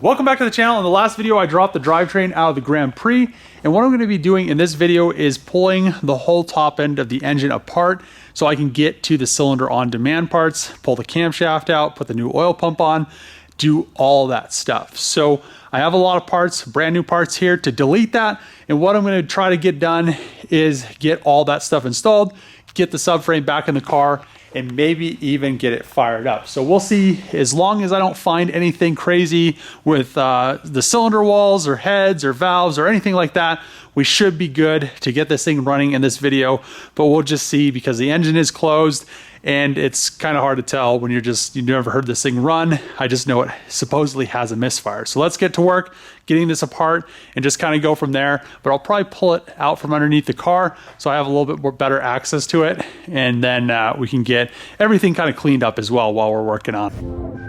Welcome back to the channel. In the last video, I dropped the drivetrain out of the Grand Prix, and what I'm going to be doing in this video is pulling the whole top end of the engine apart so I can get to the cylinder on demand parts, pull the camshaft out, put the new oil pump on, do all that stuff. So I have a lot of parts, brand new parts here to delete that, and what I'm going to try to get done is get all that stuff installed, get the subframe back in the car, and maybe even get it fired up. So we'll see, as long as I don't find anything crazy with the cylinder walls or heads or valves or anything like that, we should be good to get this thing running in this video, but we'll just see because the engine is closed and it's kind of hard to tell when you've never heard this thing run. I just know it supposedly has a misfire. So let's get to work getting this apart and just kind of go from there. But I'll probably pull it out from underneath the car so I have a little bit more better access to it. And then we can get everything kind of cleaned up as well while we're working on it.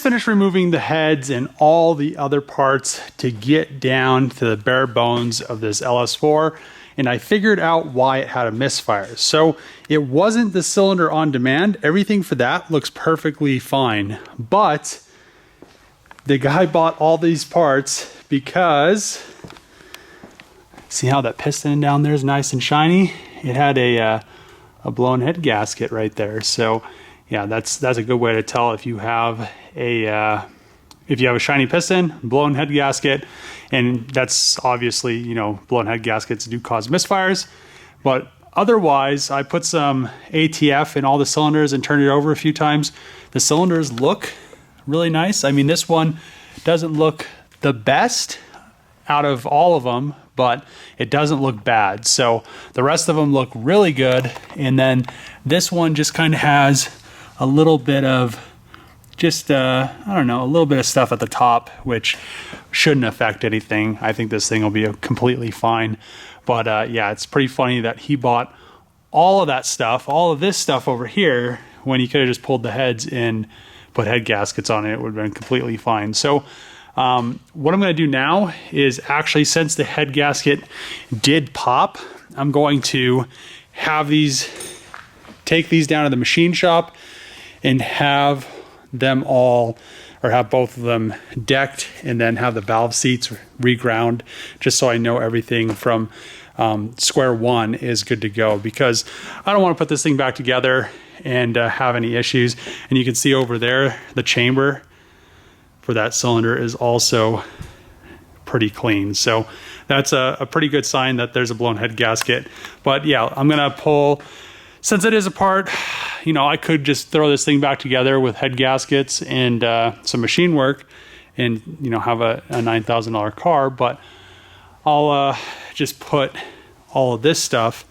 Finished removing the heads and all the other parts to get down to the bare bones of this LS4, and I figured out why it had a misfire. So it wasn't the cylinder on demand. Everything for that looks perfectly fine, but the guy bought all these parts because see how that piston down there is nice and shiny? It had a blown head gasket right there. So yeah, that's a good way to tell if you have a shiny piston, blown head gasket, and that's obviously, you know, blown head gaskets do cause misfires. But otherwise, I put some ATF in all the cylinders and turned it over a few times. The cylinders look really nice. I mean, this one doesn't look the best out of all of them, but it doesn't look bad. So the rest of them look really good. And then this one just kind of has a little bit of just, I don't know, a little bit of stuff at the top, which shouldn't affect anything. I think this thing will be completely fine. But yeah, it's pretty funny that he bought all of that stuff, all of this stuff over here, when he could have just pulled the heads and put head gaskets on it. It would have been completely fine. So what I'm going to do now is actually, since the head gasket did pop, I'm going to have take these down to the machine shop and have them all, or have both of them decked, and then have the valve seats reground, just so I know everything from square one is good to go, because I don't want to put this thing back together and have any issues. And you can see over there, the chamber for that cylinder is also pretty clean. So that's a pretty good sign that there's a blown head gasket. But yeah, I'm gonna pull, since it is apart, you know, I could just throw this thing back together with head gaskets and some machine work and, you know, have a $9,000 car, but I'll just put all of this stuff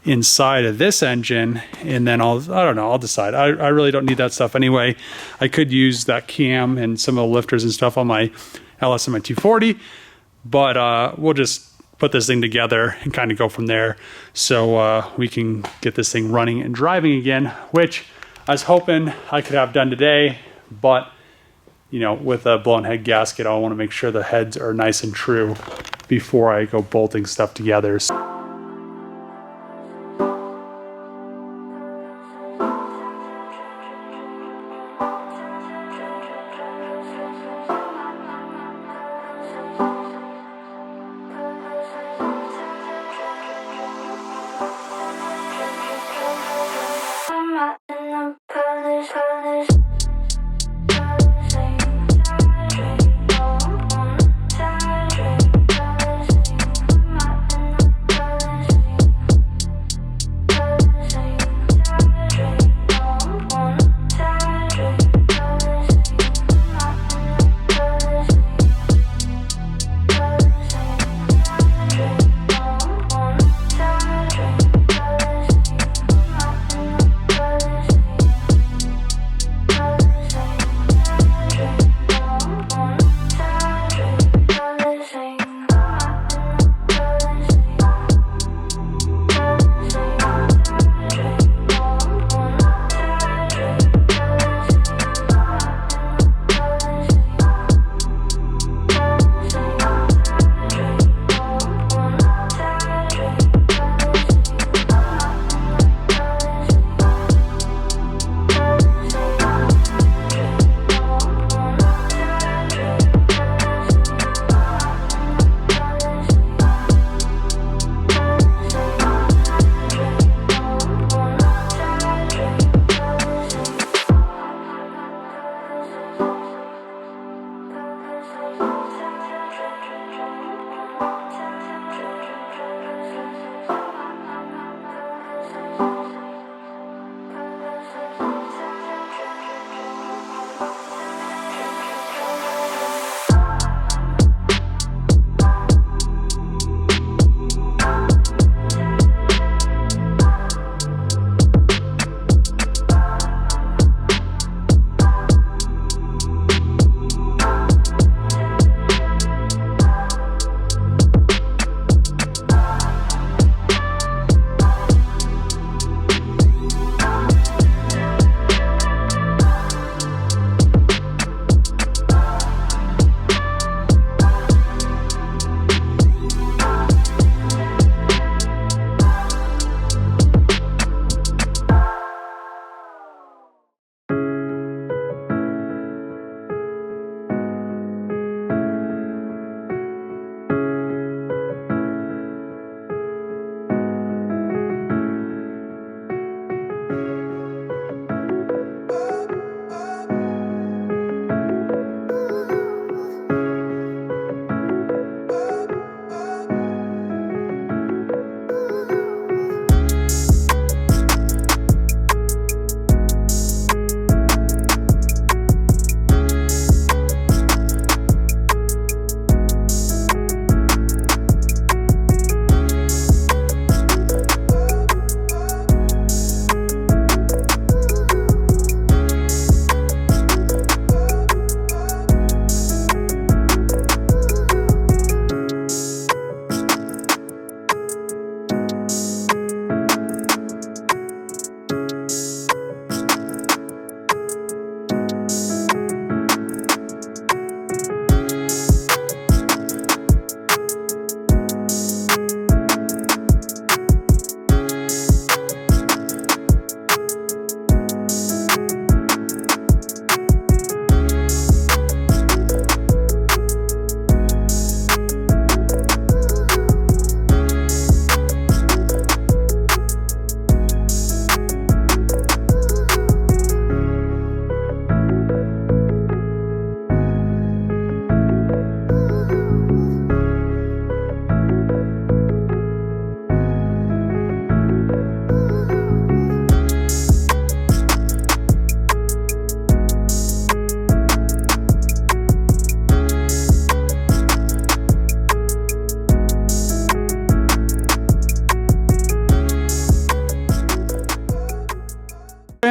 inside of this engine, and then I don't know, I'll decide. I really don't need that stuff anyway. I could use that cam and some of the lifters and stuff on my LS and my 240, but we'll just put this thing together and kind of go from there, so we can get this thing running and driving again, which I was hoping I could have done today, but you know, with a blown head gasket, I want to make sure the heads are nice and true before I go bolting stuff together.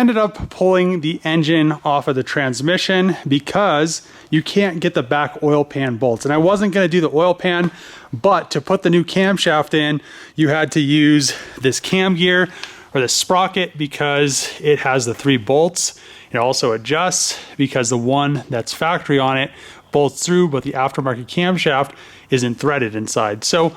ended up pulling the engine off of the transmission because you can't get the back oil pan bolts. And I wasn't going to do the oil pan, but to put the new camshaft in, you had to use this cam gear, or the sprocket, because it has the 3 bolts. It also adjusts because the one that's factory on it bolts through, but the aftermarket camshaft isn't threaded inside. So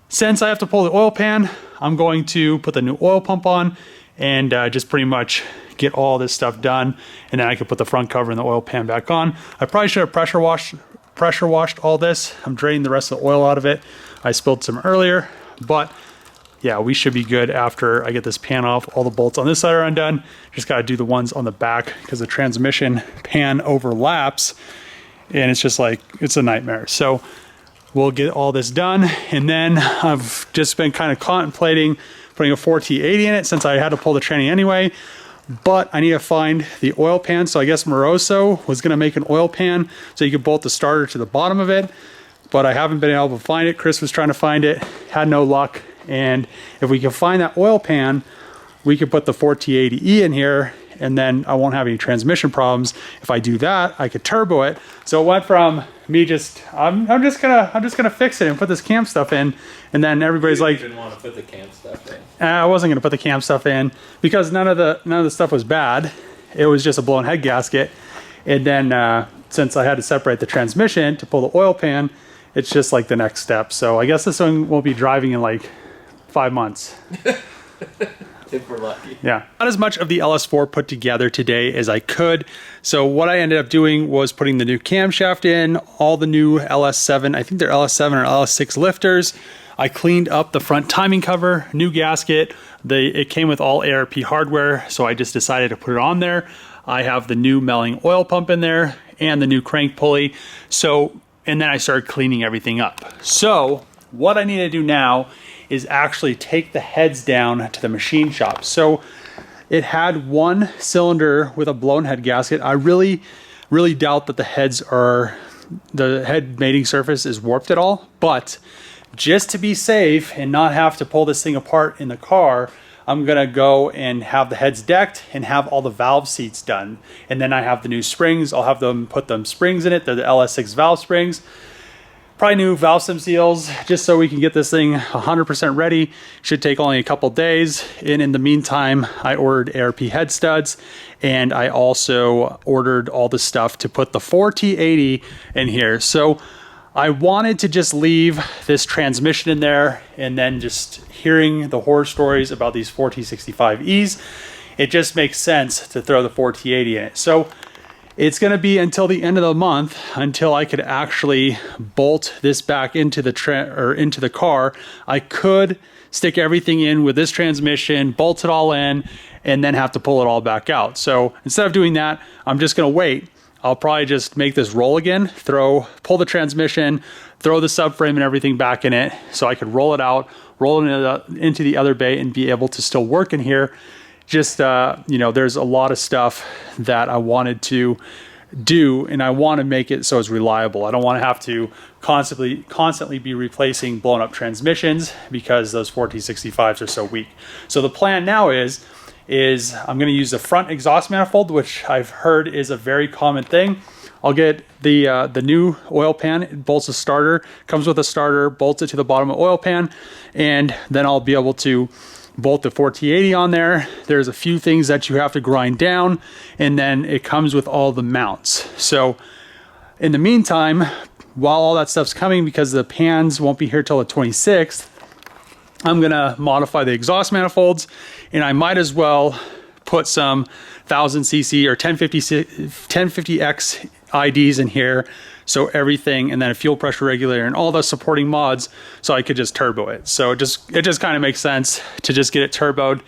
since I have to pull the oil pan, I'm going to put the new oil pump on and just pretty much get all this stuff done, and then I can put the front cover and the oil pan back on. I probably should have pressure washed all this. I'm draining the rest of the oil out of it. I spilled some earlier, but yeah, we should be good after I get this pan off. All the bolts on this side are undone. Just got to do the ones on the back because the transmission pan overlaps, and it's just like, it's a nightmare. So we'll get all this done, and then I've just been kind of contemplating putting a 4T80 in it since I had to pull the tranny anyway, but I need to find the oil pan. So I guess Moroso was going to make an oil pan so you could bolt the starter to the bottom of it, but I haven't been able to find it. Chris was trying to find it, had no luck. And if we can find that oil pan, we could put the 4T80E in here, and then I won't have any transmission problems. If I do that, I could turbo it. So it went from me just, I'm just gonna fix it and put this cam stuff in, and then everybody's like, didn't want to put the cam stuff in. I wasn't gonna put the cam stuff in because none of the stuff was bad. It was just a blown head gasket, and then since I had to separate the transmission to pull the oil pan, it's just like the next step. So I guess this one will be driving in like 5 months. If we're lucky. Yeah. Not as much of the LS4 put together today as I could. So what I ended up doing was putting the new camshaft in, all the new LS7, I think they're LS7 or LS6 lifters. I cleaned up the front timing cover, new gasket. It came with all ARP hardware, so I just decided to put it on there. I have the new Melling oil pump in there and the new crank pulley. So, and then I started cleaning everything up. So what I need to do now is actually take the heads down to the machine shop. So it had one cylinder with a blown head gasket. I really doubt that the head mating surface is warped at all, but just to be safe and not have to pull this thing apart in the car, I'm gonna go and have the heads decked and have all the valve seats done. And then I have the new springs. I'll have them put them springs in it. They're the LS6 valve springs. Probably new valve stem seals, just so we can get this thing 100% ready. Should take only a couple days. And in the meantime, I ordered ARP head studs, and I also ordered all the stuff to put the 4T80 in here. So I wanted to just leave this transmission in there, and then just hearing the horror stories about these 4T65Es, it just makes sense to throw the 4T80 in it. So it's going to be until the end of the month until I could actually bolt this back into the car. I could stick everything in with this transmission, bolt it all in, and then have to pull it all back out. So instead of doing that, I'm just going to wait. I'll probably just make this roll again, pull the transmission, throw the subframe and everything back in it so I could roll it out, roll it into the other bay, and be able to still work in here. Just, you know, there's a lot of stuff that I wanted to do, and I want to make it so it's reliable. I don't want to have to constantly be replacing blown up transmissions because those 4T65s are so weak. So the plan now is I'm going to use the front exhaust manifold, which I've heard is a very common thing. I'll get the new oil pan. It bolts a starter, comes with a starter, bolts it to the bottom of the oil pan, and then I'll be able to bolt the 4T80 on there. There's a few things that you have to grind down, and then it comes with all the mounts. So in the meantime, while all that stuff's coming, because the pans won't be here till the 26th, I'm gonna modify the exhaust manifolds, and I might as well put some 1000cc or 1050X IDs in here, so everything, and then a fuel pressure regulator and all the supporting mods, so I could just turbo it. So it just kind of makes sense to just get it turboed.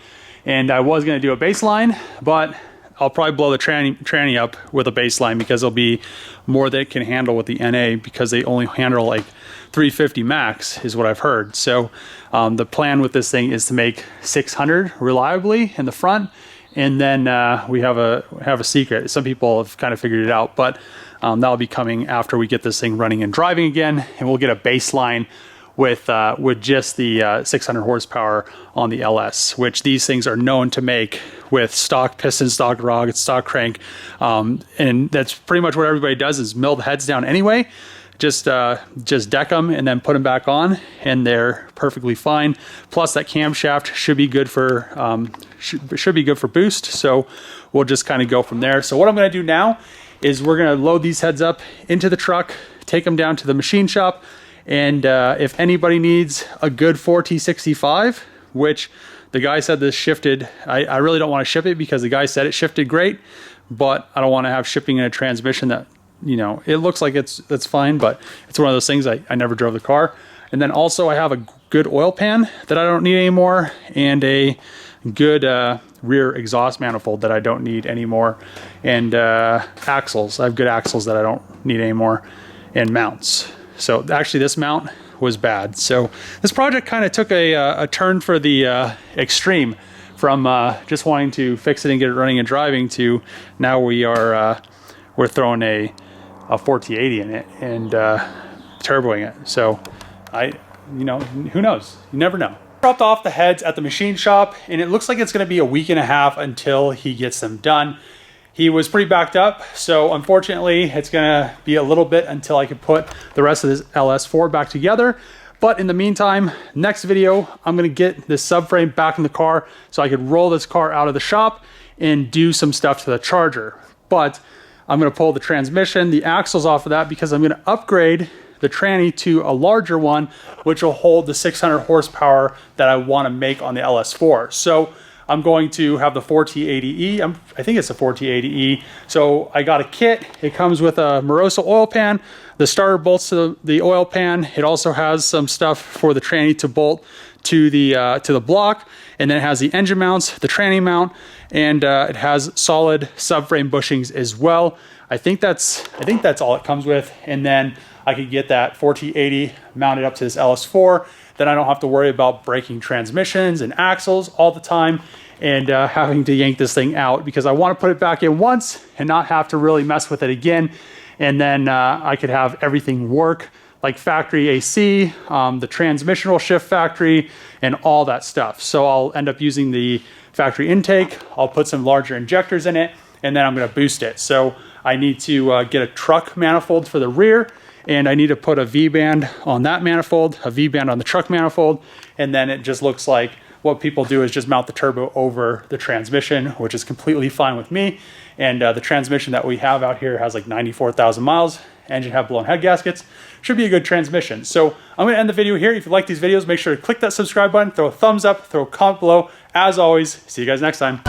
And I was going to do a baseline, but I'll probably blow the tranny up with a baseline because there'll be more that it can handle with the NA, because they only handle like 350 max is what I've heard. So the plan with this thing is to make 600 reliably in the front, and then we have a secret. Some people have kind of figured it out, but that'll be coming after we get this thing running and driving again, and we'll get a baseline with just the 600 horsepower on the LS, which these things are known to make with stock piston, stock rod, stock crank, and that's pretty much what everybody does, is mill the heads down anyway. just deck them and then put them back on, and they're perfectly fine. Plus that camshaft should be good for should be good for boost. So we'll just kind of go from there. So what I'm going to do now is we're going to load these heads up into the truck, take them down to the machine shop, and if anybody needs a good 4T65, which the guy said this shifted, I really don't want to ship it because the guy said it shifted great, but I don't want to have shipping in a transmission that, you know, it looks like that's fine, but it's one of those things. I never drove the car. And then also I have a good oil pan that I don't need anymore, and a good rear exhaust manifold that I don't need anymore, and axles. I have good axles that I don't need anymore, and mounts. So actually this mount was bad. So this project kind of took a turn for the extreme, from just wanting to fix it and get it running and driving to now we're throwing a 4T80 in it and turboing it. So you know, who knows? You never know. Dropped off the heads at the machine shop, and it looks like it's going to be a week and a half until he gets them done. He was pretty backed up, so unfortunately it's going to be a little bit until I can put the rest of this LS4 back together. But in the meantime, next video, I'm going to get this subframe back in the car so I could roll this car out of the shop and do some stuff to the charger. But I'm going to pull the transmission, the axles off of that, because I'm going to upgrade the tranny to a larger one, which will hold the 600 horsepower that I want to make on the LS4. So I'm going to have the 4T80E. I think it's a 4T80E. So I got a kit. It comes with a Moroso oil pan, the starter bolts to the oil pan. It also has some stuff for the tranny to bolt to the block, and then it has the engine mounts, the tranny mount, and it has solid subframe bushings as well. I think that's all it comes with, and then I could get that 4T80 mounted up to this LS4. Then I don't have to worry about breaking transmissions and axles all the time and having to yank this thing out, because I want to put it back in once and not have to really mess with it again. And then I could have everything work like factory AC, the transmission will shift factory, and all that stuff. So I'll end up using the factory intake. I'll put some larger injectors in it, and then I'm going to boost it. So I need to get a truck manifold for the rear, and I need to put a V-band on that manifold, a V-band on the truck manifold, and then it just looks like what people do is just mount the turbo over the transmission, which is completely fine with me. And the transmission that we have out here has like 94,000 miles. Engine have blown head gaskets. Should be a good transmission. So I'm going to end the video here. If you like these videos, make sure to click that subscribe button, throw a thumbs up, throw a comment below. As always, see you guys next time.